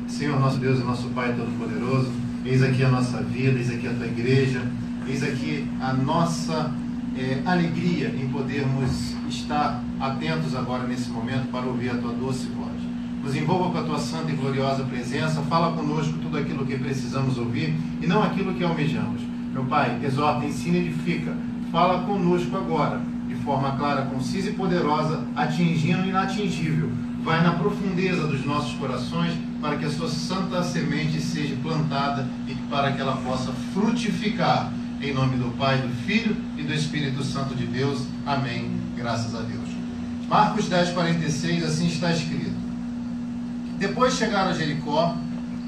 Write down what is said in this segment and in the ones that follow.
Senhor, nosso Deus e nosso Pai Todo-Poderoso, eis aqui a nossa vida, eis aqui a Tua igreja, eis aqui a nossa alegria em podermos estar atentos agora nesse momento para ouvir a Tua doce voz. Nos envolva com a Tua santa e gloriosa presença, fala conosco tudo aquilo que precisamos ouvir e não aquilo que almejamos. Meu Pai, exorta, ensina e edifica, fala conosco agora, de forma clara, concisa e poderosa, atingindo o inatingível. Vai na profundeza dos nossos corações para que a sua santa semente seja plantada e para que ela possa frutificar. Em nome do Pai, do Filho e do Espírito Santo de Deus. Amém. Graças a Deus. Marcos 10:46, assim está escrito. Depois chegaram a Jericó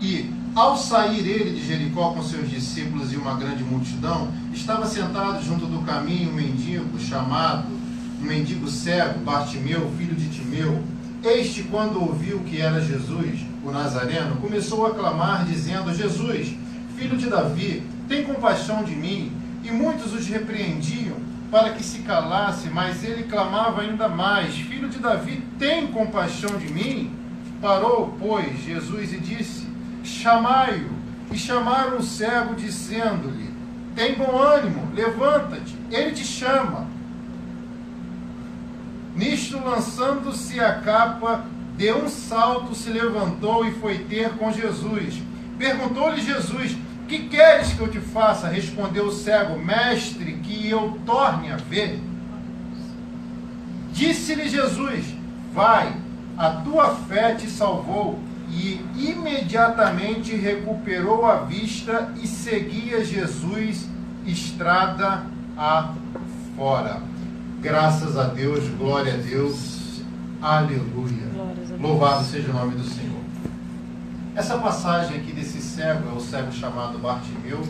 e, ao sair ele de Jericó com seus discípulos e uma grande multidão, estava sentado junto do caminho um mendigo cego, Bartimeu, filho de Timeu. Este, quando ouviu que era Jesus, o Nazareno, começou a clamar, dizendo: Jesus, filho de Davi, tem compaixão de mim. E muitos os repreendiam para que se calasse, mas ele clamava ainda mais: Filho de Davi, tem compaixão de mim? Parou, pois, Jesus e disse: Chamai-o. E chamaram o cego, dizendo-lhe: Tem bom ânimo, levanta-te, ele te chama. Nisto, lançando-se a capa, deu um salto, se levantou e foi ter com Jesus. Perguntou-lhe Jesus: Que queres que eu te faça? Respondeu o cego: Mestre, que eu torne a ver. Disse-lhe Jesus: Vai, a tua fé te salvou. E imediatamente recuperou a vista e seguia Jesus estrada afora. Graças a Deus, glória a Deus, aleluia. Louvado seja o nome do Senhor. Essa passagem aqui desse cego é o cego chamado Bartimeu,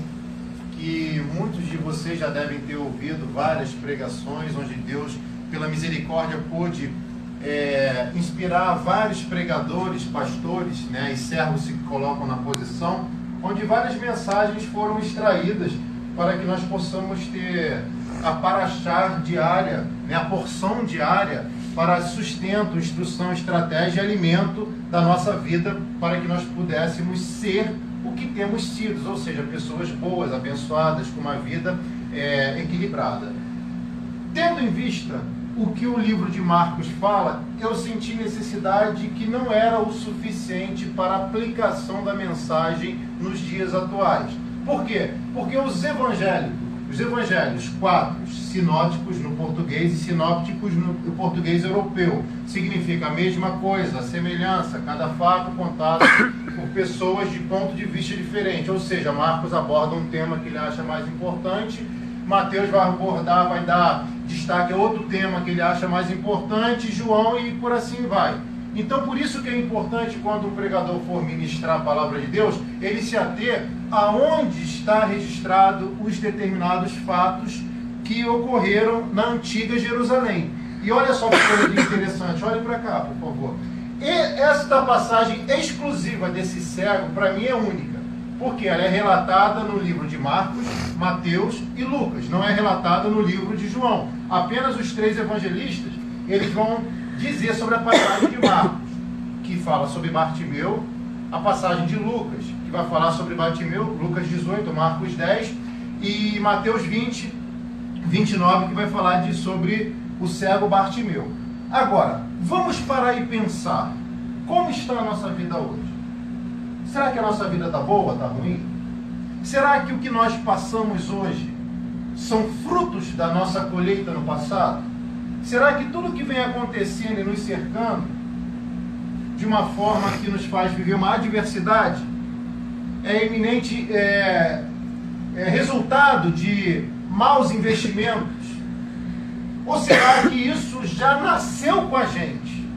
que muitos de vocês já devem ter ouvido várias pregações, onde Deus, pela misericórdia, pôde inspirar vários pregadores, pastores, né, e servos se colocam na posição, onde várias mensagens foram extraídas para que nós possamos ter a paraxá diária, né, a porção diária para sustento, instrução, estratégia e alimento da nossa vida, para que nós pudéssemos ser o que temos sido, ou seja, pessoas boas, abençoadas, com uma vida equilibrada. Tendo em vista o que o livro de Marcos fala, eu senti necessidade que não era o suficiente para a aplicação da mensagem nos dias atuais. Por quê? Porque os evangelhos, 4, sinóticos no português e sinópticos no português europeu, significa a mesma coisa, a semelhança, cada fato contado por pessoas de ponto de vista diferente. Ou seja, Marcos aborda um tema que ele acha mais importante, Mateus vai abordar, vai dar destaque a outro tema que ele acha mais importante, João, e por assim vai. Então, por isso que é importante, quando um pregador for ministrar a palavra de Deus, ele se ater aonde está registrado os determinados fatos que ocorreram na antiga Jerusalém. E olha só que coisa interessante, olhe para cá, por favor. E esta passagem exclusiva desse cego, para mim, é única, porque ela é relatada no livro de Marcos, Mateus e Lucas, não é relatada no livro de João. Apenas os 3 evangelistas, eles vão dizer sobre a passagem de Marcos, que fala sobre Bartimeu, a passagem de Lucas, que vai falar sobre Bartimeu, Lucas 18, Marcos 10, e Mateus 20, 29, que vai falar sobre o cego Bartimeu. Agora, vamos parar e pensar, como está a nossa vida hoje? Será que a nossa vida está boa, está ruim? Será que o que nós passamos hoje são frutos da nossa colheita no passado? Será que tudo que vem acontecendo e nos cercando, de uma forma que nos faz viver uma adversidade, é eminente resultado de maus investimentos? Ou será que isso já nasceu com a gente?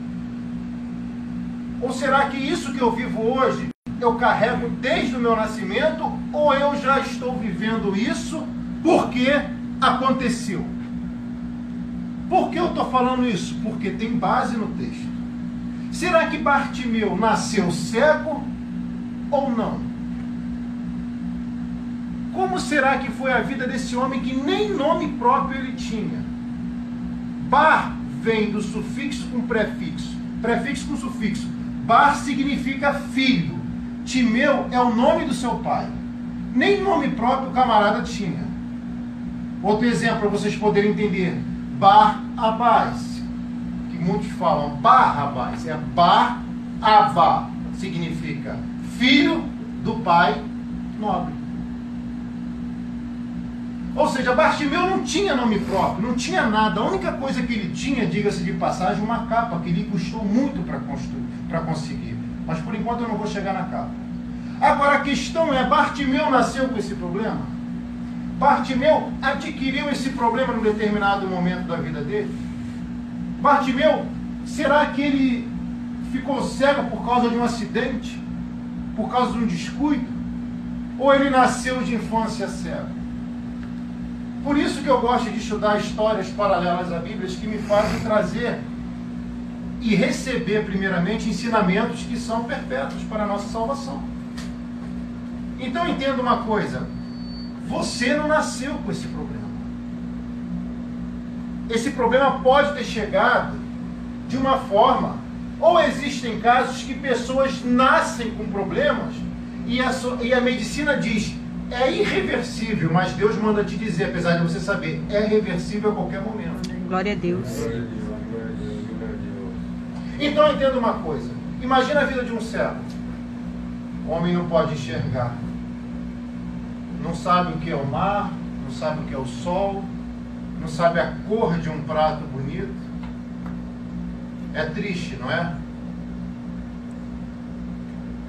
Ou será que isso que eu vivo hoje eu carrego desde o meu nascimento, ou eu já estou vivendo isso porque aconteceu? Por que eu estou falando isso? Porque tem base no texto. Será que Bartimeu nasceu cego ou não? Como será que foi a vida desse homem que nem nome próprio ele tinha? Bar vem do sufixo com prefixo, prefixo com sufixo. Bar significa filho. Timeu é o nome do seu pai. Nem nome próprio o camarada tinha. Outro exemplo para vocês poderem entender. Bar-Abás, que muitos falam Barrabás, é Bar-Abá, significa filho do pai nobre. Ou seja, Bartimeu não tinha nome próprio, não tinha nada. A única coisa que ele tinha, diga-se de passagem, uma capa, que lhe custou muito para conseguir. Mas por enquanto eu não vou chegar na capa. Agora a questão é, Bartimeu nasceu com esse problema? Bartimeu adquiriu esse problema num determinado momento da vida dele? Bartimeu, será que ele ficou cego por causa de um acidente? Por causa de um descuido? Ou ele nasceu de infância cego? Por isso que eu gosto de estudar histórias paralelas à Bíblia, que me fazem trazer e receber, primeiramente, ensinamentos que são perpétuos para a nossa salvação. Então entenda uma coisa, você não nasceu com esse problema. Esse problema pode ter chegado de uma forma, ou existem casos que pessoas nascem com problemas e a medicina diz, é irreversível, mas Deus manda te dizer, apesar de você saber, é reversível a qualquer momento. Glória a Deus. Então entenda uma coisa, imagina a vida de um cego. O homem não pode enxergar. Não sabe o que é o mar, não sabe o que é o sol, não sabe a cor de um prato bonito. É triste, não é?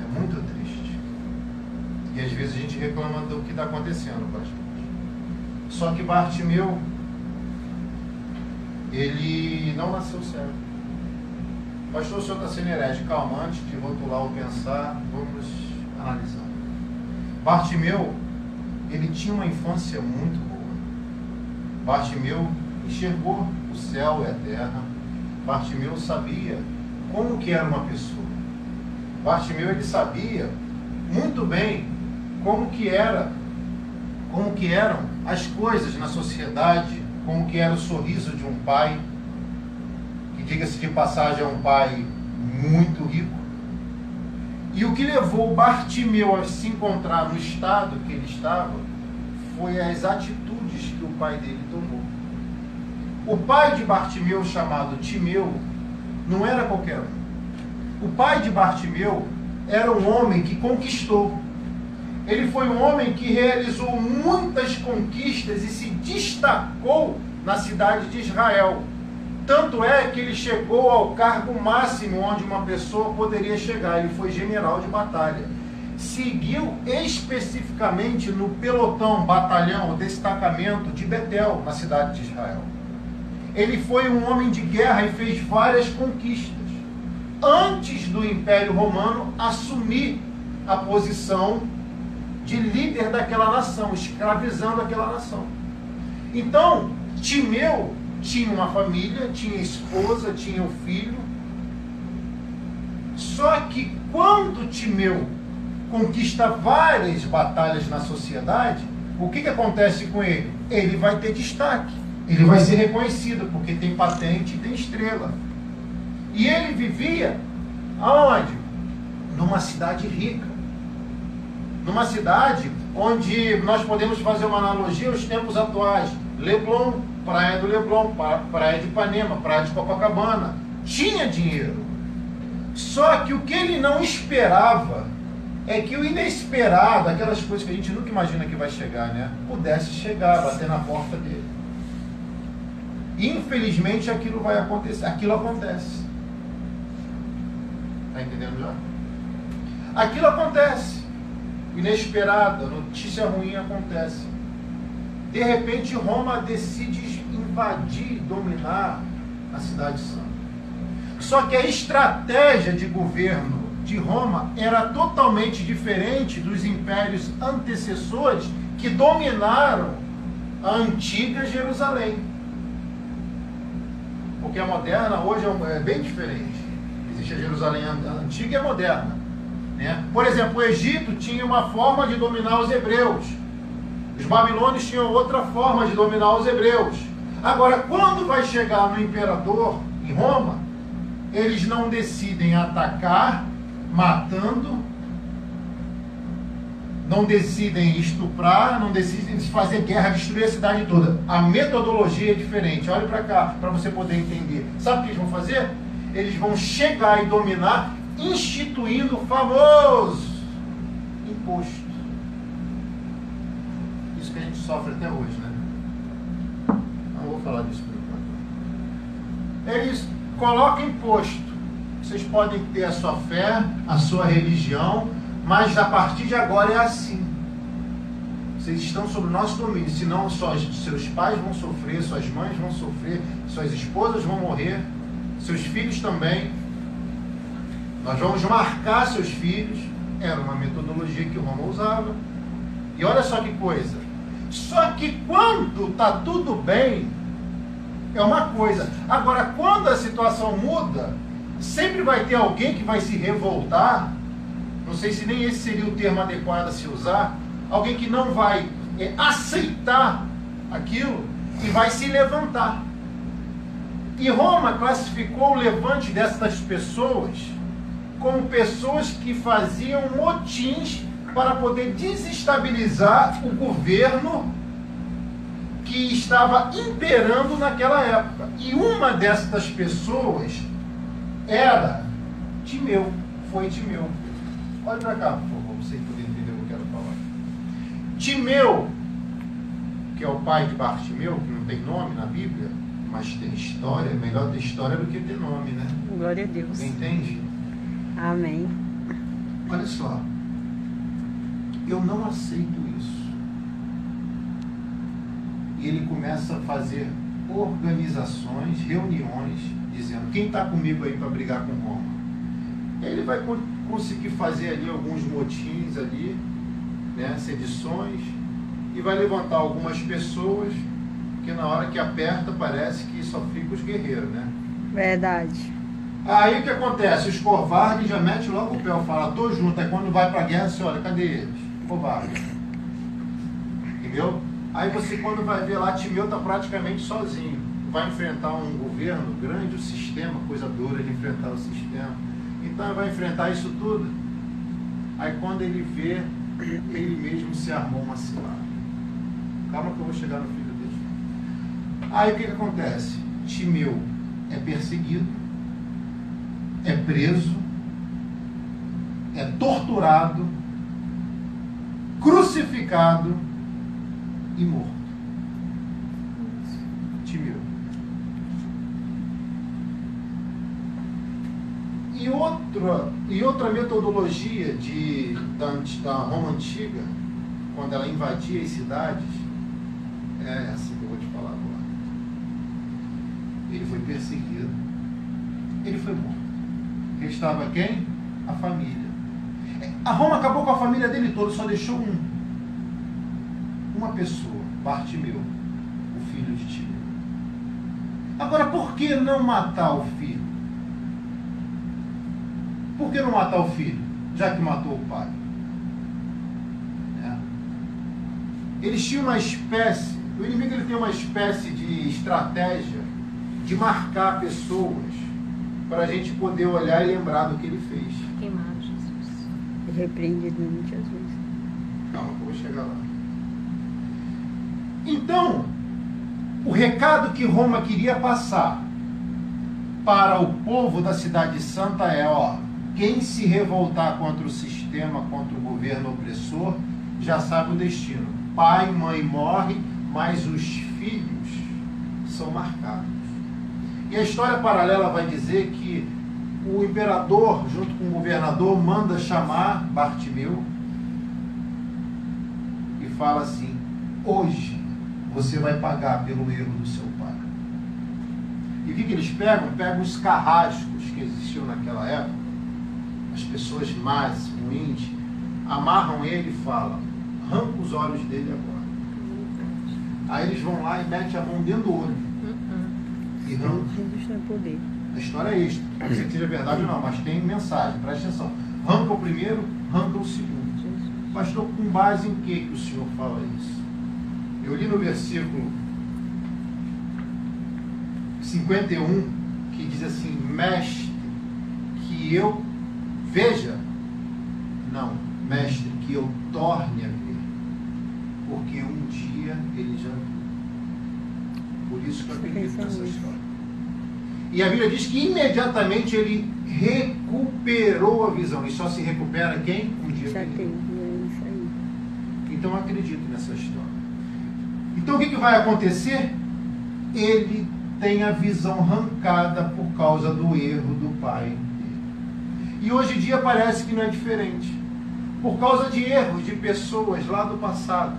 É muito triste. E às vezes a gente reclama do que está acontecendo, pastor. Só que Bartimeu, ele não nasceu cego. Pastor, o senhor está sendo herege. Calma, antes de rotular ou pensar, vamos analisar. Bartimeu, ele tinha uma infância muito boa. Bartimeu enxergou o céu e a terra. Bartimeu sabia como que era uma pessoa. Bartimeu, ele sabia muito bem como que eram as coisas na sociedade, como que era o sorriso de um pai, que diga-se de passagem é um pai muito rico. E o que levou Bartimeu a se encontrar no estado que ele estava, foi as atitudes que o pai dele tomou. O pai de Bartimeu, chamado Timeu, não era qualquer um. O pai de Bartimeu era um homem que conquistou. Ele foi um homem que realizou muitas conquistas e se destacou na cidade de Israel. Tanto é que ele chegou ao cargo máximo onde uma pessoa poderia chegar. Ele foi general de batalha. Seguiu especificamente no pelotão, batalhão, destacamento de Betel, na cidade de Israel. Ele foi um homem de guerra e fez várias conquistas. Antes do Império Romano assumir a posição de líder daquela nação, escravizando aquela nação. Então, Timeu tinha uma família, tinha esposa, tinha um filho. Só que quando Timeu conquista várias batalhas na sociedade, o que acontece com ele? Ele vai ter destaque, ele vai ser reconhecido, porque tem patente e tem estrela. E ele vivia aonde? Numa cidade rica. Numa cidade onde nós podemos fazer uma analogia aos tempos atuais. Leblon, praia do Leblon, praia de Ipanema, praia de Copacabana. Tinha dinheiro. Só que o que ele não esperava é que o inesperado, aquelas coisas que a gente nunca imagina que vai chegar, né? Pudesse chegar, bater na porta dele. Infelizmente aquilo vai acontecer. Aquilo acontece. Está entendendo já? Aquilo acontece. Inesperado, a notícia ruim acontece. De repente Roma decide invadir, dominar a cidade santa. Só que a estratégia de governo de Roma era totalmente diferente dos impérios antecessores que dominaram a antiga Jerusalém. Porque a moderna hoje é bem diferente. Existe a Jerusalém antiga e a moderna, né? Por exemplo, o Egito tinha uma forma de dominar os hebreus. Os babilônios tinham outra forma de dominar os hebreus. Agora, quando vai chegar no imperador, em Roma, eles não decidem atacar, matando, não decidem estuprar, não decidem fazer guerra, destruir a cidade toda. A metodologia é diferente. Olha para cá, para você poder entender. Sabe o que eles vão fazer? Eles vão chegar e dominar, instituindo o famoso imposto. Isso que a gente sofre até hoje, né? Não vou falar disso por enquanto. Eles colocam imposto. Vocês podem ter a sua fé, a sua religião, mas a partir de agora é assim. Vocês estão sob o nosso domínio. Senão seus pais vão sofrer, suas mães vão sofrer, suas esposas vão morrer, seus filhos também. Nós vamos marcar seus filhos. Era uma metodologia que Roma usava. E olha só que coisa. Só que quando está tudo bem, é uma coisa. Agora, quando a situação muda, sempre vai ter alguém que vai se revoltar. Não sei se nem esse seria o termo adequado a se usar. Alguém que não vai aceitar aquilo e vai se levantar. E Roma classificou o levante dessas pessoas como pessoas que faziam motins para poder desestabilizar o governo que estava imperando naquela época. E uma dessas pessoas era Timeu. Foi Timeu. Olha para cá, por favor, para vocês poderem entender o que eu quero falar. Timeu, que é o pai de Bartimeu, que não tem nome na Bíblia, mas tem história. É melhor ter história do que ter nome, né? Glória a Deus. Você entende? Amém. Olha só. Eu não aceito isso. E ele começa a fazer organizações, reuniões, dizendo: quem está comigo aí para brigar com Roma? E aí ele vai conseguir fazer ali alguns motins ali, né, sedições, e vai levantar algumas pessoas que na hora que aperta parece que só fica os guerreiros, né? Verdade. Aí o que acontece? Os covardes já metem logo o pé, fala: tô junto. Aí quando vai para a guerra, você olha, cadê eles? Covarde. Entendeu? Aí você, quando vai ver lá, Timeu está praticamente sozinho. Vai enfrentar um governo grande, o sistema, coisa dura de enfrentar o sistema. Então ele vai enfrentar isso tudo. Aí quando ele vê, ele mesmo se armou uma cilada. Calma que eu vou chegar no filho dele. Aí o que acontece? Timeu é perseguido, é preso, é torturado, crucificado e morto. Timeu. E outra metodologia da Roma Antiga, quando ela invadia as cidades, é essa que eu vou te falar agora. Ele foi perseguido, ele foi morto. Restava quem? A família. A Roma acabou com a família dele toda, só deixou uma pessoa, Bartimeu, o filho de Timeu. Agora, por que não matar o filho? Por que não matar o filho, já que matou o pai? Eles tinham uma espécie, o inimigo ele tem uma espécie de estratégia de marcar pessoas para a gente poder olhar e lembrar do que ele fez. Queimaram Jesus. Repreendido em nome de Jesus. Calma que eu vou chegar lá. Então, o recado que Roma queria passar para o povo da cidade santa é: ó, quem se revoltar contra o sistema, contra o governo opressor, já sabe o destino. Pai e mãe morrem, mas os filhos são marcados. E a história paralela vai dizer que o imperador, junto com o governador, manda chamar Bartimeu e fala assim: hoje você vai pagar pelo erro do seu pai. E o que eles pegam? Pegam os carrascos que existiam naquela época, as pessoas más, ruins, amarram ele e falam: arranca os olhos dele agora. Aí eles vão lá e metem a mão dentro do olho. E arrancam. Jesus tem poder. A história é isso. Não sei se seja verdade ou não, mas tem mensagem, presta atenção. Arranca o primeiro, arranca o segundo. Pastor, com base em que o senhor fala isso? Eu li no versículo 51, que diz assim: mestre, que eu veja. Não, mestre, que que eu torne a ver, porque um dia ele já viu. Por isso que eu acredito nessa história. E a Bíblia diz que imediatamente ele recuperou a visão. E só se recupera quem? Um dia Já que ele tem, viu. é isso aí. Então eu acredito nessa história. Então o que vai acontecer? Ele tem a visão arrancada por causa do erro do pai dele. E hoje em dia parece que não é diferente. Por causa de erros de pessoas lá do passado.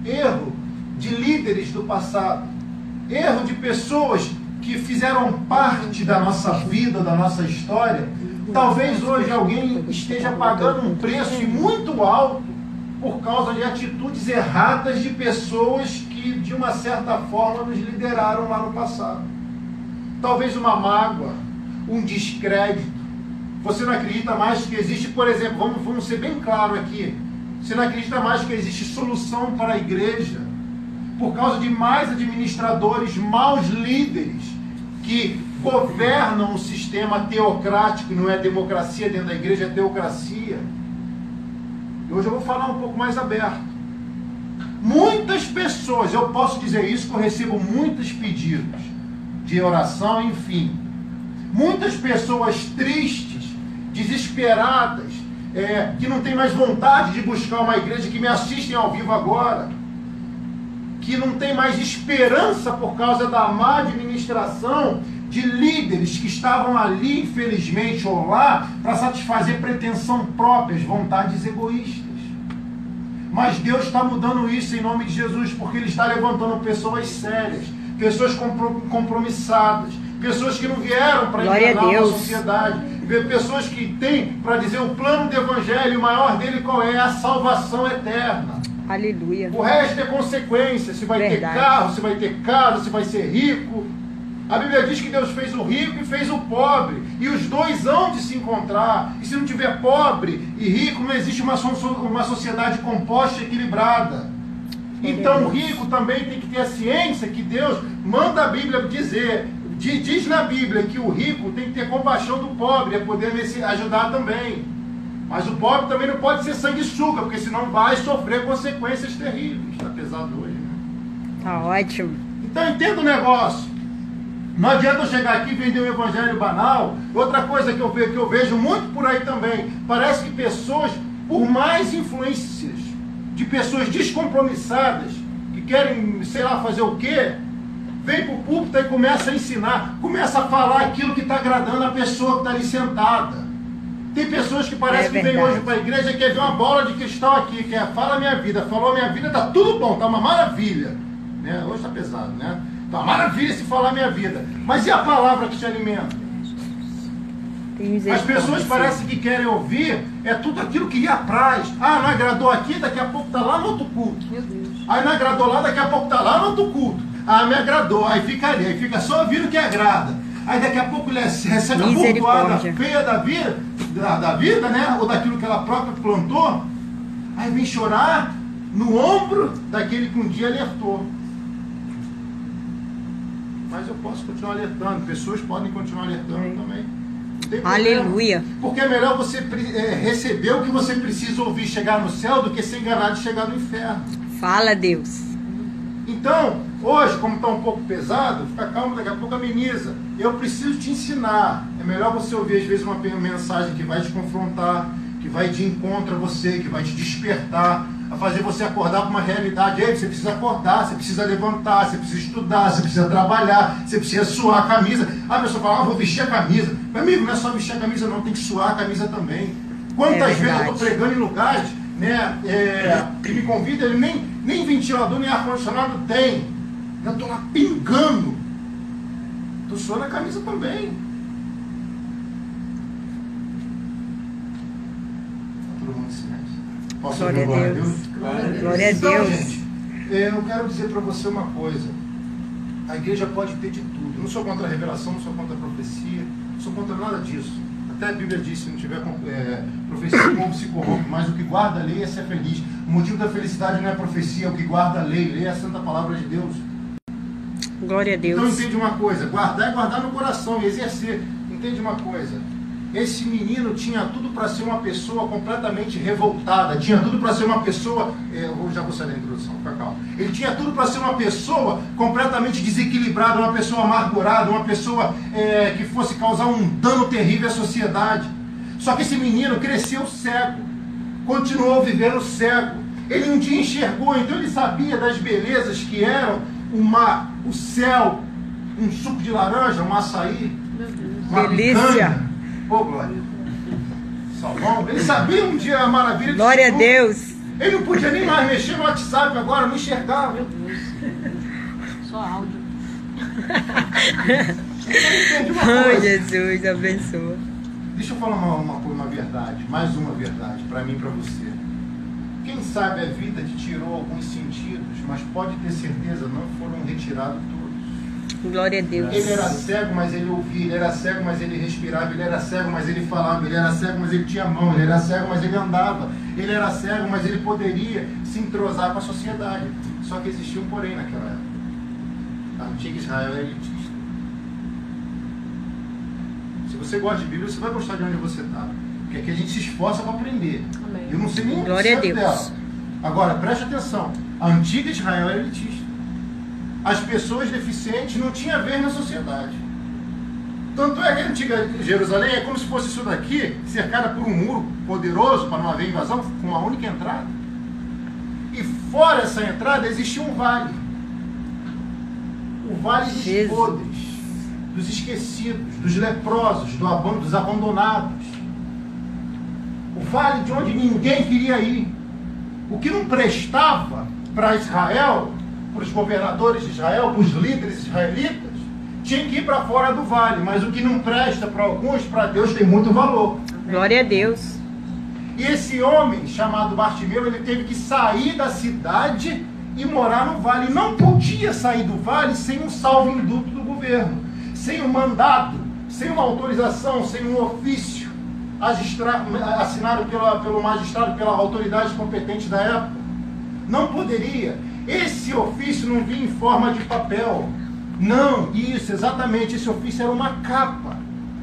Erro de líderes do passado. Erro de pessoas que fizeram parte da nossa vida, da nossa história. Talvez hoje alguém esteja pagando um preço muito alto por causa de atitudes erradas de pessoas que, de uma certa forma, nos lideraram lá no passado. Talvez uma mágoa, um descrédito. Você não acredita mais que existe, por exemplo, vamos ser bem claro aqui, você não acredita mais que existe solução para a igreja por causa de mais administradores, maus líderes que governam o sistema teocrático, não é democracia dentro da igreja, é teocracia. E hoje eu vou falar um pouco mais aberto. Muitas pessoas, eu posso dizer isso, que eu recebo muitos pedidos de oração, enfim. Muitas pessoas tristes, desesperadas, que não têm mais vontade de buscar uma igreja, que me assistem ao vivo agora, que não tem mais esperança por causa da má administração de líderes que estavam ali, infelizmente, ou lá, para satisfazer pretensão próprias, vontades egoístas. Mas Deus está mudando isso em nome de Jesus, porque Ele está levantando pessoas sérias, pessoas compromissadas, pessoas que não vieram para enganar a sociedade, pessoas que têm para dizer o plano do Evangelho, o maior dele qual é? A salvação eterna. Aleluia. O resto é consequência, se vai ter carro, se vai ter casa, se vai ser rico. A Bíblia diz que Deus fez o rico e fez o pobre, e os dois hão de se encontrar. E se não tiver pobre e rico, não existe uma sociedade composta e equilibrada. Então o rico também tem que ter a ciência que Deus manda a Bíblia dizer, diz na Bíblia que o rico tem que ter compaixão do pobre, é poder ajudar também. Mas o pobre também não pode ser sanguessuga, porque senão vai sofrer consequências terríveis. Está pesado hoje, né? Tá ótimo. Então entenda o negócio. Não adianta eu chegar aqui e vender um evangelho banal. Outra coisa que eu vejo muito por aí também, parece que pessoas, por mais influências de pessoas descompromissadas, que querem, sei lá, fazer o quê, vem para o púlpito e começa a ensinar, começa a falar aquilo que está agradando a pessoa que está ali sentada. Tem pessoas que parece que vem hoje para a igreja e quer ver uma bola de cristal aqui, que fala a minha vida, falou a minha vida, está tudo bom, está uma maravilha. Né? Hoje está pesado, né? Está uma maravilha se falar a minha vida. Mas e a palavra que te alimenta? As pessoas parecem que querem ouvir tudo aquilo que lhe apraz. Ah, não agradou aqui, daqui a pouco está lá no outro culto. Meu Deus. Aí não agradou lá, daqui a pouco está lá no outro culto. Ah, me agradou, aí fica ali, aí fica só ouvindo o que agrada. Aí daqui a pouco ele recebe a pontuada feia da vida, né? Ou daquilo que ela própria plantou. Aí vem chorar no ombro daquele que um dia alertou. Mas eu posso continuar alertando, pessoas podem continuar alertando também. Não tem problema. Aleluia. Porque é melhor você receber o que você precisa ouvir chegar no céu do que ser enganado e chegar no inferno. Fala, Deus. Então, hoje, como está um pouco pesado, fica calmo, daqui a pouco ameniza. Eu preciso te ensinar. É melhor você ouvir, às vezes, uma mensagem que vai te confrontar, que vai de encontro a você, que vai te despertar, a fazer você acordar para uma realidade. Ei, você precisa acordar, você precisa levantar, você precisa estudar, você precisa trabalhar, você precisa suar a camisa. A pessoa fala, vou vestir a camisa. Meu amigo, não é só vestir a camisa não, tem que suar a camisa também. Quantas vezes eu estou pregando em lugares, né, que me convidam, ele nem ventilador, nem ar-condicionado tem. Eu estou lá pingando. Estou suando a camisa também. Está todo mundo em silêncio. Posso Glória a Deus. Glória a Então, Deus. gente, eu quero dizer para você uma coisa. A igreja pode ter de tudo. Eu não sou contra a revelação, não sou contra a profecia, não sou contra nada disso. Até a Bíblia diz, se não tiver profecia, o povo se corrompe, mas o que guarda a lei é ser feliz. O motivo da felicidade não é a profecia, é o que guarda a lei é a santa palavra de Deus. Glória a Deus. Então entende uma coisa, guardar é guardar no coração e exercer. Entende uma coisa, Esse menino tinha tudo para ser uma pessoa completamente revoltada, tinha tudo para ser uma pessoa, já vou sair da introdução, fica calma. Ele tinha tudo para ser uma pessoa completamente desequilibrada, uma pessoa amargurada, uma pessoa que fosse causar um dano terrível à sociedade. Só que esse menino cresceu cego, continuou vivendo cego. Ele um dia enxergou, então ele sabia das belezas que eram o céu, um suco de laranja, um açaí, uma delícia. picanha. Pô, Glória. Salvão. Ele sabia um dia a maravilha. Glória a Deus. Ele não podia nem mais mexer no WhatsApp agora, não enxergava. Meu Deus. Só áudio. Entende uma Oh, coisa. Jesus, abençoa. Deixa eu falar uma verdade, mais uma verdade, para mim e para você. Quem sabe a vida te tirou alguns sentidos, mas pode ter certeza, não foram retirados todos. Glória a Deus. Ele era cego, mas ele ouvia, ele era cego, mas ele respirava, ele era cego, mas ele falava, ele era cego, mas ele tinha mão, ele era cego, mas ele andava, ele era cego, mas ele poderia se entrosar com a sociedade. Só que existia um porém naquela época. A antiga Israel era elitista. Se você gosta de Bíblia, você vai gostar de onde você está. Porque aqui a gente se esforça para aprender. Amém. Eu não sei nem o Glória a certo Deus. dela. Agora, preste atenção. A antiga Israel era elitista. As pessoas deficientes não tinham a ver na sociedade. Tanto é que a antiga Jerusalém é como se fosse isso daqui, cercada por um muro poderoso para não haver invasão, com uma única entrada. E fora essa entrada existia um vale. O vale dos Jesus. podres, dos esquecidos, dos leprosos, dos abandonados. O vale de onde ninguém queria ir. O que não prestava para Israel, para os governadores de Israel, para os líderes israelitas, tinha que ir para fora do vale. Mas o que não presta para alguns, para Deus tem muito valor. Glória a Deus. E esse homem, chamado Bartimeu, ele teve que sair da cidade e morar no vale. Não podia sair do vale sem um salvo-induto do governo, sem um mandado, sem uma autorização, sem um ofício assinado pelo magistrado, pela autoridade competente da época. Não poderia. Esse ofício não vinha em forma de papel. Não, isso, exatamente, esse ofício era uma capa.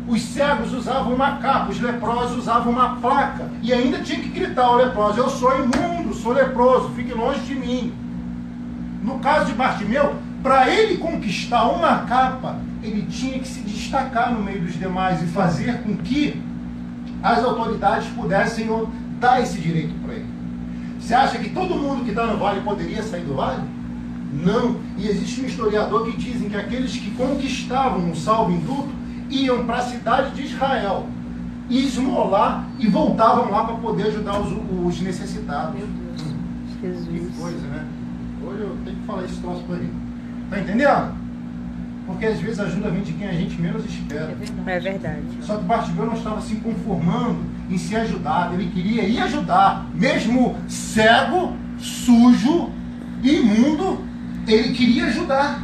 Os cegos usavam uma capa, os leprosos usavam uma placa. E ainda tinha que gritar ao leproso: eu sou imundo, sou leproso, fique longe de mim. No caso de Bartimeu, para ele conquistar uma capa, ele tinha que se destacar no meio dos demais e fazer com que as autoridades pudessem dar esse direito para ele. Você acha que todo mundo que está no vale poderia sair do vale? Não. E existe um historiador que dizem que aqueles que conquistavam um salvo-induto iam para a cidade de Israel, esmolar e voltavam lá para poder ajudar os necessitados. Meu Deus. Jesus. Que coisa, né? Hoje eu tenho que falar esse troço para ele. Tá entendendo? Porque às vezes a ajuda vem de quem a gente menos espera. É verdade. É verdade. Só que Bartimeu não estava se conformando em ser ajudado. Ele queria ir ajudar. Mesmo cego, sujo, imundo, ele queria ajudar.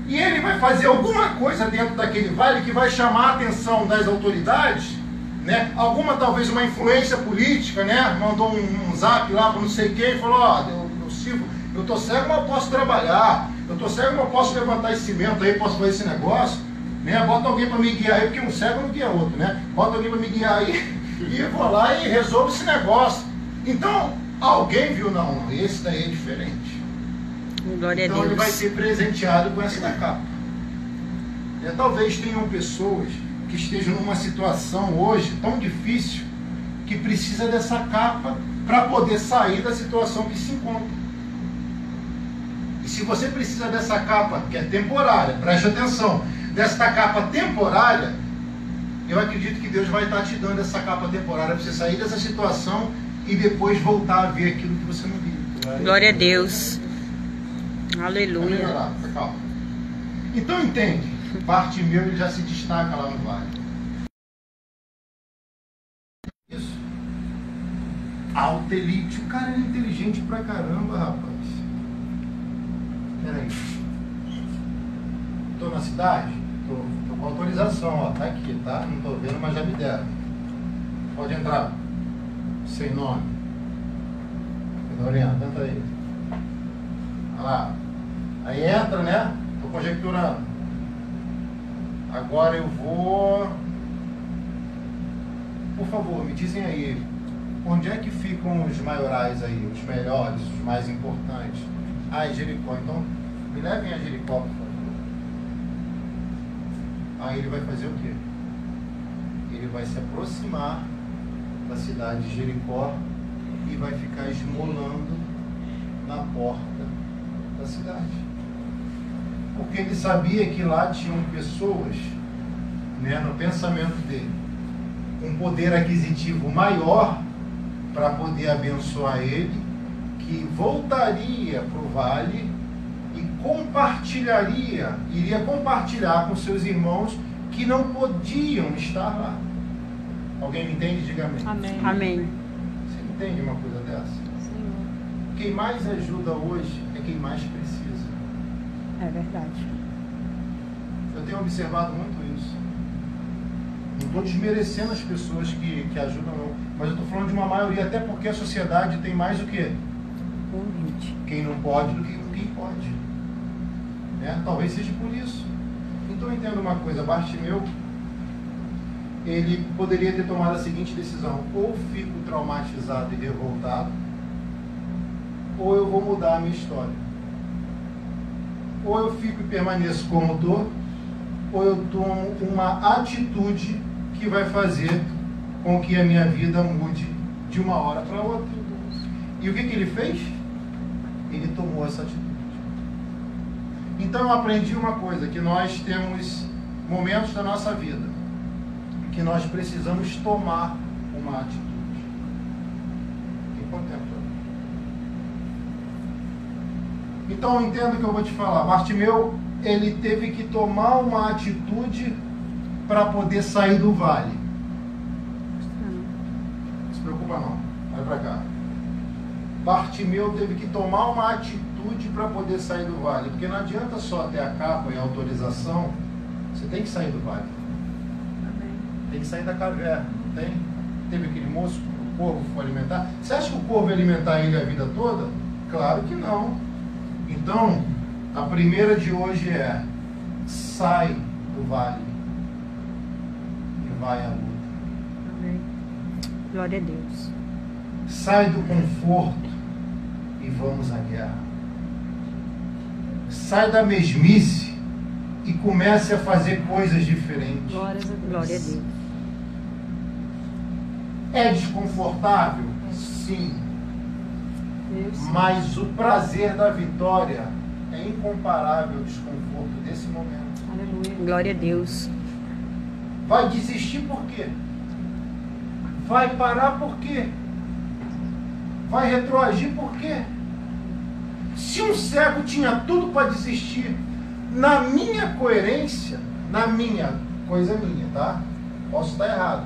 E ele vai fazer alguma coisa dentro daquele vale que vai chamar a atenção das autoridades, né? Alguma, talvez, uma influência política, né? Mandou um zap lá para não sei quem e falou: ó, eu estou cego, mas eu posso trabalhar. Eu estou cego, mas eu posso levantar esse cimento aí, posso fazer esse negócio, né? Bota alguém para me guiar aí, porque um cego não guia outro, né? Bota alguém para me guiar aí e eu vou lá e resolvo esse negócio. Então, alguém viu: não, esse daí é diferente. Glória a Então ele vai Deus. ser presenteado com essa capa. Talvez tenham pessoas que estejam numa situação hoje tão difícil que precisa dessa capa para poder sair da situação que se encontra. E se você precisa dessa capa, que é temporária, preste atenção, dessa capa temporária, eu acredito que Deus vai estar te dando essa capa temporária para você sair dessa situação e depois voltar a ver aquilo que você não viu. Glória a Deus. Vai Aleluia. melhorar, fica calmo. Então entende, Bartimeu ele já se destaca lá no vale. Isso. Alta elite. O cara é inteligente pra caramba, rapaz. Peraí. Tô na cidade? Tô com autorização, ó. Tá aqui, tá? Não tô vendo, mas já me deram. Pode entrar. Sem nome. Dorian, tenta aí. Olha lá. Aí entra, né? Tô conjecturando. Agora eu vou Por favor, me dizem aí, onde é que ficam os maiorais aí, os melhores, os mais importantes? Ah, é Jericó. Então, me levem a Jericó, por favor. Aí ele vai fazer o quê? Ele vai se aproximar da cidade de Jericó e vai ficar esmolando na porta da cidade. Porque ele sabia que lá tinham pessoas, né, no pensamento dele, um poder aquisitivo maior para poder abençoar ele, que voltaria para o vale e iria compartilhar com seus irmãos que não podiam estar lá. Alguém me entende? Diga amém. Amém. Amém. Você entende uma coisa dessa? Senhor. Quem mais ajuda hoje é quem mais precisa. É verdade. Eu tenho observado muito isso. Não estou desmerecendo as pessoas que ajudam, não. Mas eu estou falando de uma maioria, até porque a sociedade tem mais o quê? Convite. Quem não pode do que quem pode. Né? Talvez seja por isso. Então eu entendo uma coisa, Bartimeu, ele poderia ter tomado a seguinte decisão: ou fico traumatizado e revoltado, ou eu vou mudar a minha história. Ou eu fico e permaneço como estou, ou eu tomo uma atitude que vai fazer com que a minha vida mude de uma hora para outra. E o que ele fez? Ele tomou essa atitude. Então eu aprendi uma coisa, que nós temos momentos da nossa vida que nós precisamos tomar uma atitude. Fique contente. Então eu entendo o que eu vou te falar. Bartimeu, ele teve que tomar uma atitude para poder sair do vale. Não se preocupa não, vai para cá. Bartimeu teve que tomar uma atitude para poder sair do vale, porque não adianta só ter a capa e a autorização, você tem que sair do vale. Tem que sair da caverna, não tem? Teve aquele moço que o corvo foi alimentar. Você acha que o corvo ia alimentar ele a vida toda? Claro que não. Então, a primeira de hoje é: sai do vale e vai à luta. Amém. Glória a Deus. Sai do conforto e vamos à guerra. Sai da mesmice e comece a fazer coisas diferentes. Glórias a Deus. Glória a Deus. É desconfortável? Sim. Deus. Mas o prazer da vitória é incomparável ao desconforto desse momento. Aleluia. Glória a Deus. Vai desistir por quê? Vai parar por quê? Vai retroagir por quê? Se um cego tinha tudo para desistir, na minha coerência, coisa minha, tá? Posso estar errado.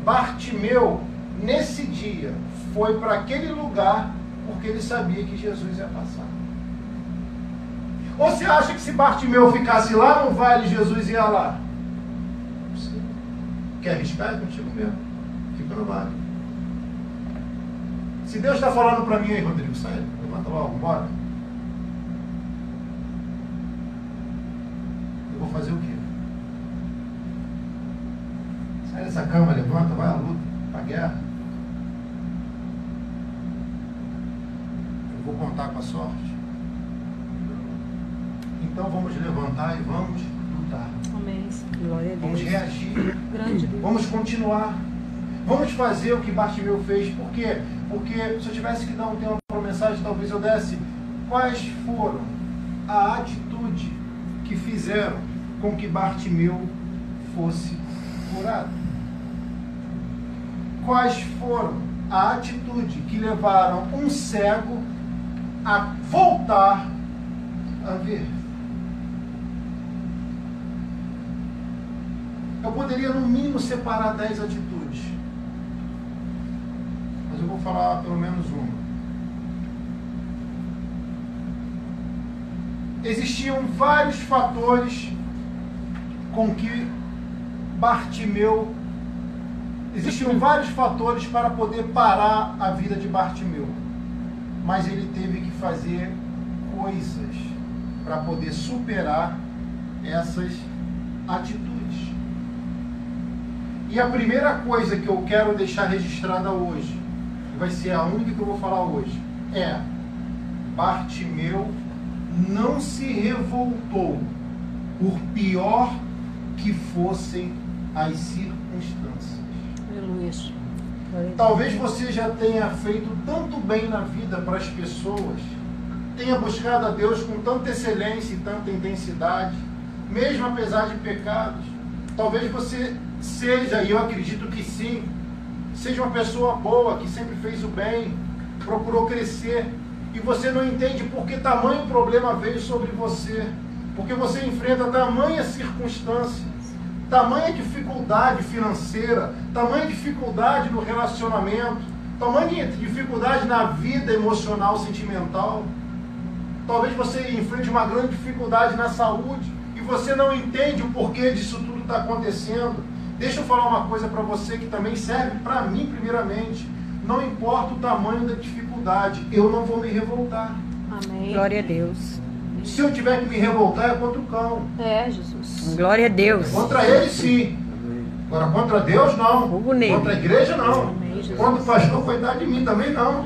Bartimeu, nesse dia, foi para aquele lugar porque ele sabia que Jesus ia passar. Ou você acha que se Bartimeu ficasse lá no vale, Jesus ia lá? Não sei. Quer arriscar? É contigo mesmo. Fica no vale. Se Deus está falando para mim aí, Rodrigo, sai, levanta logo, bora. Eu vou fazer o quê? Sai dessa cama, levanta, vai à luta, para a guerra. Eu vou contar com a sorte. Então vamos levantar e vamos lutar. Amém. Glória a Vamos Deus. reagir. Grande Deus. Vamos continuar. Vamos fazer o que Bartimeu fez. Por quê? Porque se eu tivesse que dar um tempo para a mensagem, talvez eu desse quais foram a atitude que fizeram com que Bartimeu fosse curado. Quais foram a atitude que levaram um cego a voltar a ver. Eu poderia no mínimo separar 10 atitudes, mas eu vou falar pelo menos uma. Existiam vários fatores com que Bartimeu, existiam vários fatores para poder parar a vida de Bartimeu, mas ele teve que fazer coisas para poder superar essas atitudes. E a primeira coisa que eu quero deixar registrada hoje, que vai ser a única que eu vou falar hoje, é: Bartimeu não se revoltou, por pior que fossem as circunstâncias. Aleluia. Talvez você já tenha feito tanto bem na vida para as pessoas, tenha buscado a Deus com tanta excelência e tanta intensidade, mesmo apesar de pecados. Talvez você seja, e eu acredito que sim, seja uma pessoa boa, que sempre fez o bem, procurou crescer, e você não entende por que tamanho problema veio sobre você, porque você enfrenta tamanha circunstância, tamanha dificuldade financeira, tamanha dificuldade no relacionamento, tamanha dificuldade na vida emocional, sentimental. Talvez você enfrente uma grande dificuldade na saúde e você não entende o porquê disso tudo está acontecendo. Deixa eu falar uma coisa para você que também serve para mim primeiramente. Não importa o tamanho da dificuldade, eu não vou me revoltar. Amém. Glória a Deus. Se eu tiver que me revoltar, é contra o cão. É, Jesus. Glória a Deus. Contra ele, sim. Agora, contra Deus, não. Fogo nele. Contra a igreja, não. Amém, Jesus. Contra o pastor, coitado de mim, também não.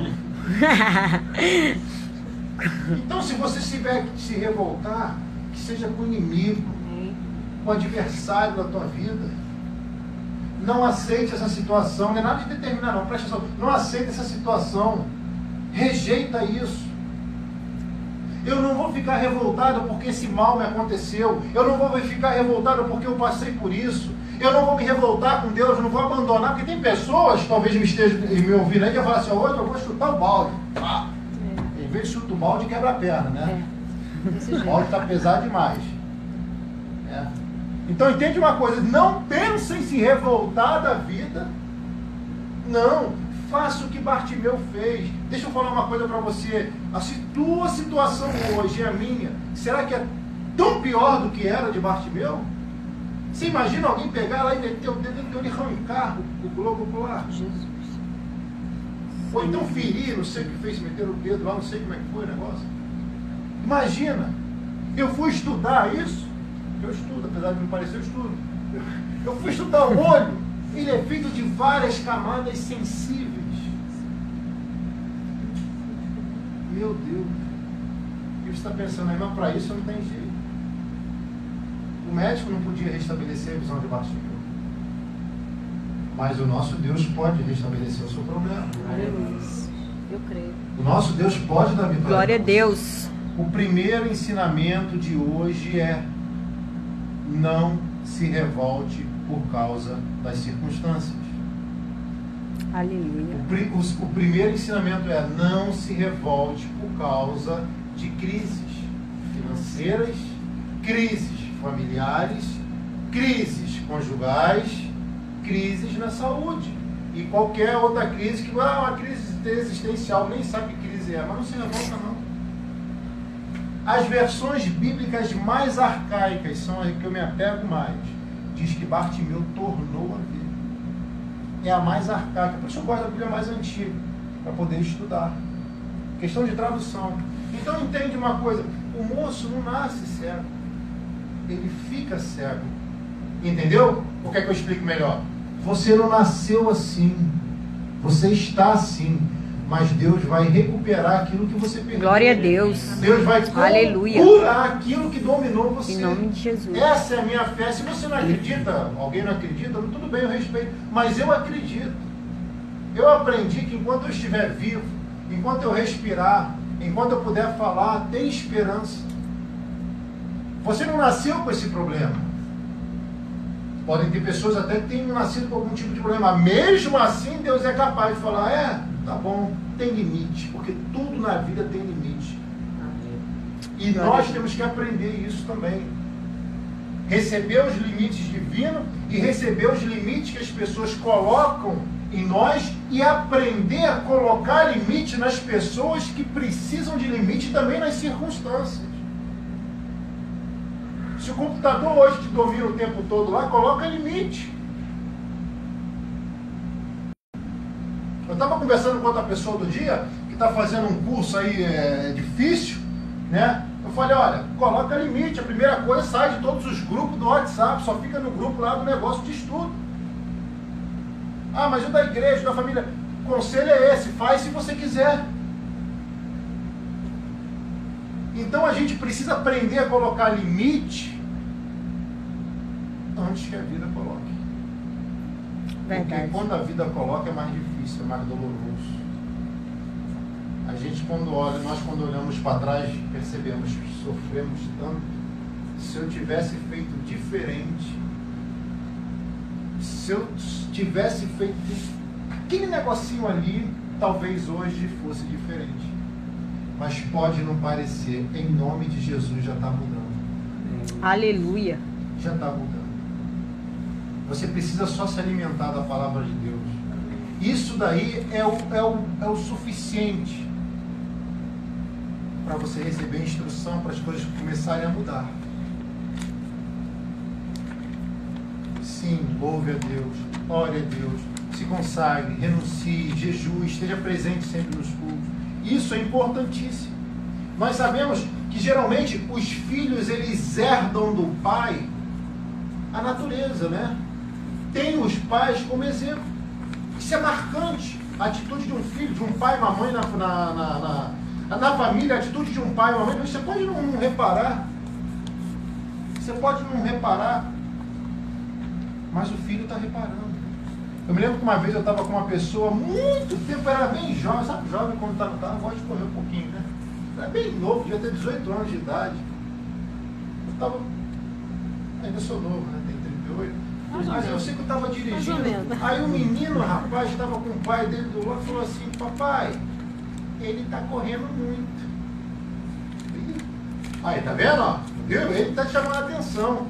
Então, se você tiver que se revoltar, que seja com o inimigo, Amém. com o adversário da tua vida. Não aceite essa situação. Não é nada de determinar, não. Presta atenção. Não aceite essa situação. Rejeita isso. Eu não vou ficar revoltado porque esse mal me aconteceu. Eu não vou ficar revoltado porque eu passei por isso. Eu não vou me revoltar com Deus, eu não vou abandonar. Porque tem pessoas que talvez me estejam me ouvindo aí que falam assim: hoje eu vou chutar o balde. Ah, em vez de chutar o balde, quebra a perna, né? Desse O jeito. balde está pesado demais. É. Então entende uma coisa: não pense em se revoltar da vida. Não. Faça o que Bartimeu fez. Deixa eu falar uma coisa para você. A tua situação hoje e a minha, será que é tão pior do que era de Bartimeu? Você imagina alguém pegar lá e meter o dedo e arrancar o globo ocular? Jesus. Ou então ferir, não sei o que fez, meter o dedo lá, não sei como é que foi o negócio. Imagina, eu fui estudar isso. Eu estudo, apesar de não parecer, eu estudo. Eu fui estudar o olho. Ele é feito de várias camadas sensíveis. Meu Deus. E você está pensando aí, mas para isso não tem jeito. O médico não podia restabelecer a visão de Bartimeu. Mas o nosso Deus pode restabelecer o seu problema. Aleluia. Eu creio. O nosso Deus pode dar vitória. Glória a Deus. O primeiro ensinamento de hoje é: não se revolte por causa das circunstâncias. Aleluia. O primeiro ensinamento é: não se revolte por causa de crises financeiras, crises familiares, crises conjugais, crises na saúde e qualquer outra crise que é uma crise existencial, nem sabe que crise é, mas não se revolta não. As versões bíblicas mais arcaicas são as que eu me apego mais. Diz que Bartimeu tornou a ver. É a mais arcaica. Por isso eu gosto da Bíblia mais antiga, para poder estudar. Questão de tradução. Então entende uma coisa: o moço não nasce cego, ele fica cego. Entendeu? Ou quer que eu explique melhor? Você não nasceu assim, você está assim, mas Deus vai recuperar aquilo que você perdeu. Glória a Deus. Deus vai Aleluia. curar aquilo que dominou você. Em nome de Jesus. Essa é a minha fé. Se você não acredita, alguém não acredita, tudo bem, eu respeito. Mas eu acredito. Eu aprendi que enquanto eu estiver vivo, enquanto eu respirar, enquanto eu puder falar, tem esperança. Você não nasceu com esse problema. Podem ter pessoas até que tenham nascido com algum tipo de problema. Mesmo assim, Deus é capaz de falar: tá bom, tem limite. Porque tudo na vida tem limite. E nós temos que aprender isso também. Receber os limites divinos e receber os limites que as pessoas colocam em nós e aprender a colocar limite nas pessoas que precisam de limite também nas circunstâncias. Se o computador hoje te domina o tempo todo lá, coloca limite. Eu estava conversando com outra pessoa do dia, que está fazendo um curso aí difícil, né? Eu falei: olha, coloca limite. A primeira coisa, sai de todos os grupos do WhatsApp, só fica no grupo lá do negócio de estudo. Ah, mas o da igreja, da família. O conselho é esse, faz se você quiser. Então a gente precisa aprender a colocar limite antes que a vida coloque. Verdade. Porque quando a vida coloca é mais difícil, é mais doloroso. A gente quando olha, nós quando olhamos para trás, percebemos que sofremos tanto. Se eu tivesse feito diferente, se eu tivesse feito aquele negocinho ali, talvez hoje fosse diferente. Mas pode não parecer, em nome de Jesus já está mudando. Aleluia. Já está mudando. Você precisa só se alimentar da palavra de Deus. Isso daí é o suficiente para você receber instrução para as coisas começarem a mudar. Sim, louve a Deus, ore a Deus, se consagre, renuncie, jejue, esteja presente sempre nos cultos. Isso é importantíssimo. Nós sabemos que geralmente os filhos eles herdam do pai a natureza, né? Tem os pais como exemplo. Isso é marcante. A atitude de um filho, de um pai e uma mãe na família, a atitude de um pai e uma mãe, você pode não reparar. Você pode não reparar, mas o filho está reparando. Eu me lembro que uma vez eu estava com uma pessoa, muito tempo, era bem jovem, sabe, jovem quando está no carro, gosta de correr um pouquinho, né? Era bem novo, devia ter 18 anos de idade. Eu estava, ainda sou novo, né? Tem 38. Mas eu sei que eu estava dirigindo. Aí o menino, rapaz, estava com o pai dele do lado e falou assim: papai, ele está correndo muito. Aí, tá vendo? Ó? Viu? Ele está te chamando a atenção.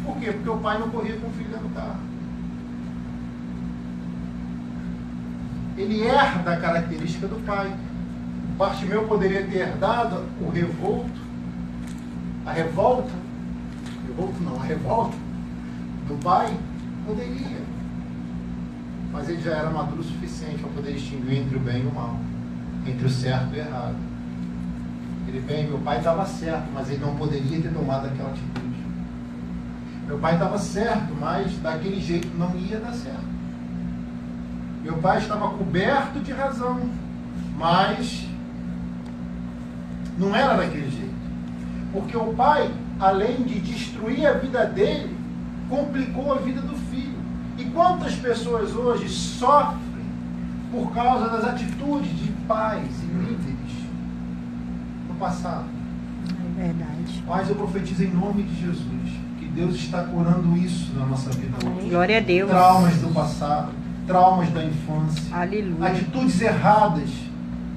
Por quê? Porque o pai não corria com o filho no carro. Ele herda a característica do pai. O Bartimeu poderia ter herdado o revolto, a revolta do pai, poderia. Mas ele já era maduro o suficiente para poder distinguir entre o bem e o mal, entre o certo e o errado. Ele, bem, meu pai estava certo, mas ele não poderia ter tomado aquela atitude. Meu pai estava certo, mas daquele jeito não ia dar certo. Meu pai estava coberto de razão, mas não era daquele jeito. Porque o pai, além de destruir a vida dele, complicou a vida do filho. E quantas pessoas hoje sofrem por causa das atitudes de pais e líderes no passado? É verdade. Mas eu profetizo em nome de Jesus que Deus está curando isso na nossa vida hoje. Glória a Deus. Traumas do passado, traumas da infância, Aleluia. atitudes erradas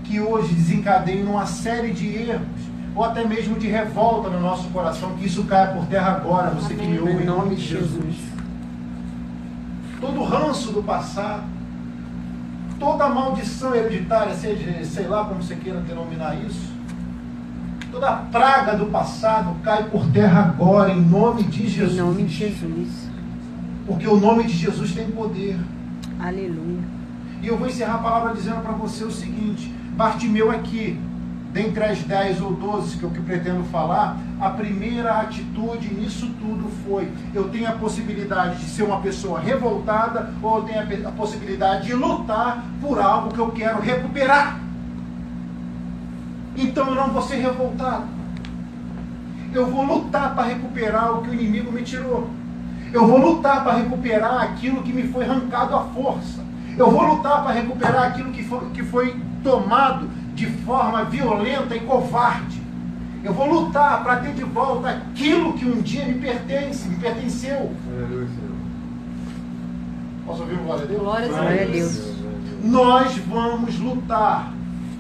que hoje desencadeiam uma série de erros ou até mesmo de revolta no nosso coração, que isso caia por terra agora, você que me ouve, em nome de Jesus. Todo ranço do passado, toda maldição hereditária, seja, sei lá como você queira denominar isso, toda a praga do passado cai por terra agora, em nome de Jesus. Em nome de Jesus. Porque o nome de Jesus tem poder. Aleluia. E eu vou encerrar a palavra dizendo para você o seguinte: Bartimeu aqui, dentre as 10 ou 12 que eu pretendo falar, a primeira atitude nisso tudo foi: eu tenho a possibilidade de ser uma pessoa revoltada, ou eu tenho a possibilidade de lutar por algo que eu quero recuperar. Então eu não vou ser revoltado. Eu vou lutar para recuperar o que o inimigo me tirou. Eu vou lutar para recuperar aquilo que me foi arrancado à força. Eu vou lutar para recuperar aquilo que foi tomado de forma violenta e covarde. Eu vou lutar para ter de volta aquilo que um dia me pertenceu. Posso ouvir glória a Deus? Glória a Deus. Nós vamos lutar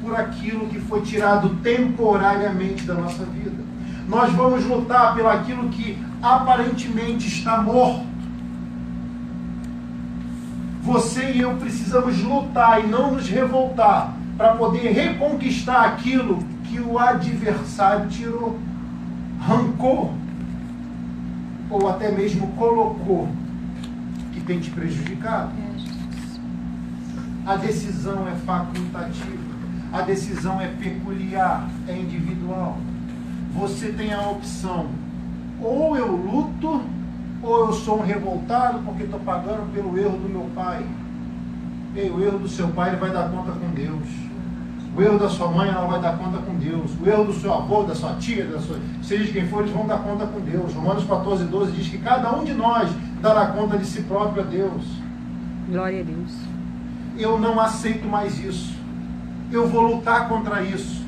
por aquilo que foi tirado temporariamente da nossa vida. Nós vamos lutar pelo aquilo que aparentemente está morto. Você e eu precisamos lutar e não nos revoltar para poder reconquistar aquilo que o adversário tirou, arrancou ou até mesmo colocou, que tem te prejudicado. A decisão é facultativa, a decisão é peculiar, é individual. Você tem a opção: ou eu luto, ou eu sou um revoltado porque estou pagando pelo erro do meu pai. Ei, o erro do seu pai, ele vai dar conta com Deus. O erro da sua mãe, ela vai dar conta com Deus. O erro do seu avô, da sua tia, seja de quem for, eles vão dar conta com Deus. Romanos 14:12 diz que cada um de nós dará conta de si próprio a Deus. Glória a Deus. Eu não aceito mais isso. Eu vou lutar contra isso.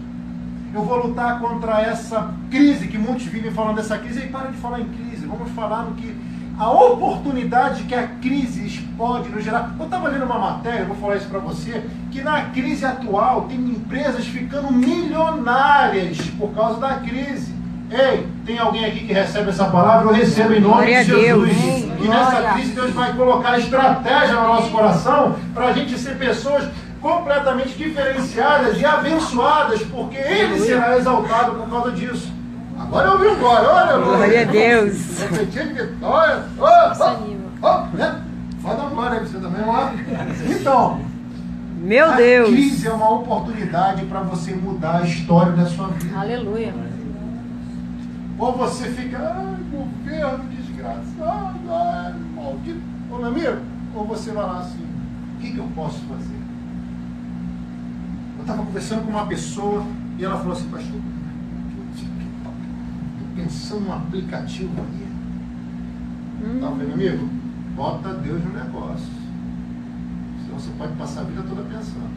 Eu vou lutar contra essa crise que muitos vivem falando dessa crise. E para de falar em crise. Vamos falar no que a oportunidade que a crise pode nos gerar. Eu estava lendo uma matéria, vou falar isso para você, que na crise atual tem empresas ficando milionárias por causa da crise. Ei, tem alguém aqui que recebe essa palavra? Eu recebo em nome de Jesus. E nessa crise Deus vai colocar estratégia no nosso coração para a gente ser pessoas completamente diferenciadas e abençoadas, porque Ele será exaltado por causa disso. Agora eu ouvi um glória, olha, glória a Deus. Vitória. Né? Pode dar glória aí você também, vamos lá. Então, Meu Deus. A crise é uma oportunidade para você mudar a história da sua vida. Aleluia. Ou você fica, ai, governo desgraçado, ai, maldito. Ô, meu amigo, ou você vai lá assim, o que eu posso fazer? Eu estava conversando com uma pessoa e ela falou assim, pastor, estou pensando num aplicativo aí. Tá vendo, amigo? Bota Deus no negócio. Senão você pode passar a vida toda pensando.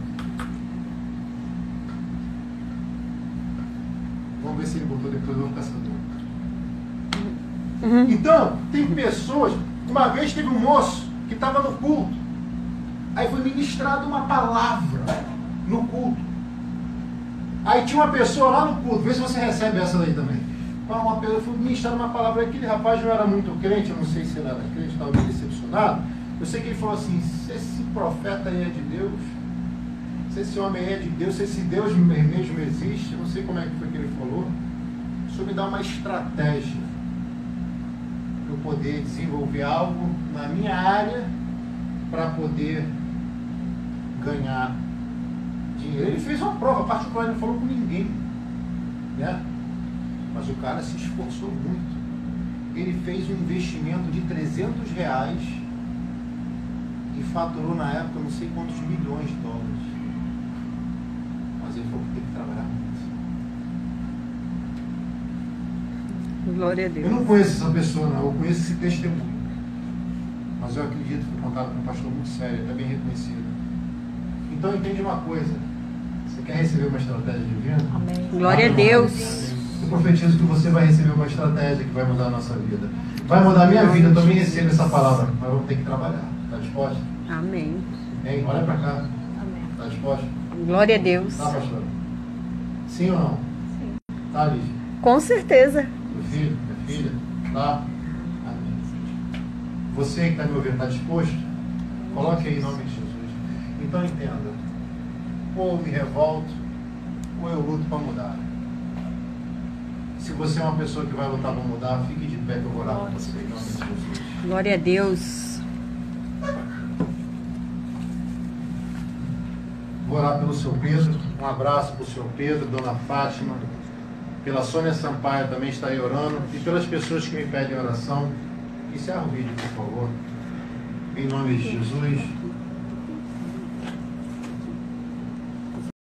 Vamos ver se ele botou depois, eu vou ficar sabendo. Então, tem pessoas. Uma vez teve um moço que estava no culto. Aí foi ministrada uma palavra no culto. Aí tinha uma pessoa lá no culto. Vê se você recebe essa daí também. Uma pessoa foi ministrada uma palavra. Aquele rapaz não era muito crente. Eu não sei se ele era crente, estava meio decepcionado. Eu sei que ele falou assim: se esse profeta aí é de Deus, se esse homem aí é de Deus, se esse Deus mesmo existe, eu não sei como é que foi que ele falou. O Senhor me dá uma estratégia para eu poder desenvolver algo na minha área para poder ganhar dinheiro. Ele fez uma prova particular, ele não falou com ninguém, né? Mas o cara se esforçou muito. Ele fez um investimento de R$300 e faturou na época não sei quantos milhões de dólares. Mas ele falou que tem que trabalhar muito. Glória a Deus. Eu não conheço essa pessoa, não. Eu conheço esse testemunho. Mas eu acredito que foi contado por um pastor muito sério, até bem reconhecido. Então entende uma coisa. Você quer receber uma estratégia divina? Amém. Glória a Deus. Eu profetizo que você vai receber uma estratégia que vai mudar a nossa vida. Vai mudar a minha vida. Eu também recebo essa palavra. Mas vamos ter que trabalhar. Está disposto? Amém. Hein? Olha para cá. Amém. Está disposto? Glória a Deus. Tá, pastor? Sim ou não? Sim. Tá, Lígia? Com certeza. Meu filho, minha filha, tá? Amém. Você que está me ouvindo, está disposto? Coloque aí em nome de Jesus. Então entenda, ou eu me revolto, ou eu luto para mudar. Se você é uma pessoa que vai lutar para mudar, fique de pé que eu vou orar por você em nome de Jesus. Glória a Deus. Vou orar pelo seu Pedro, um abraço para o seu Pedro, dona Fátima, pela Sônia Sampaio também estarei orando, e pelas pessoas que me pedem oração. Encerra o vídeo, por favor. Em nome de Jesus.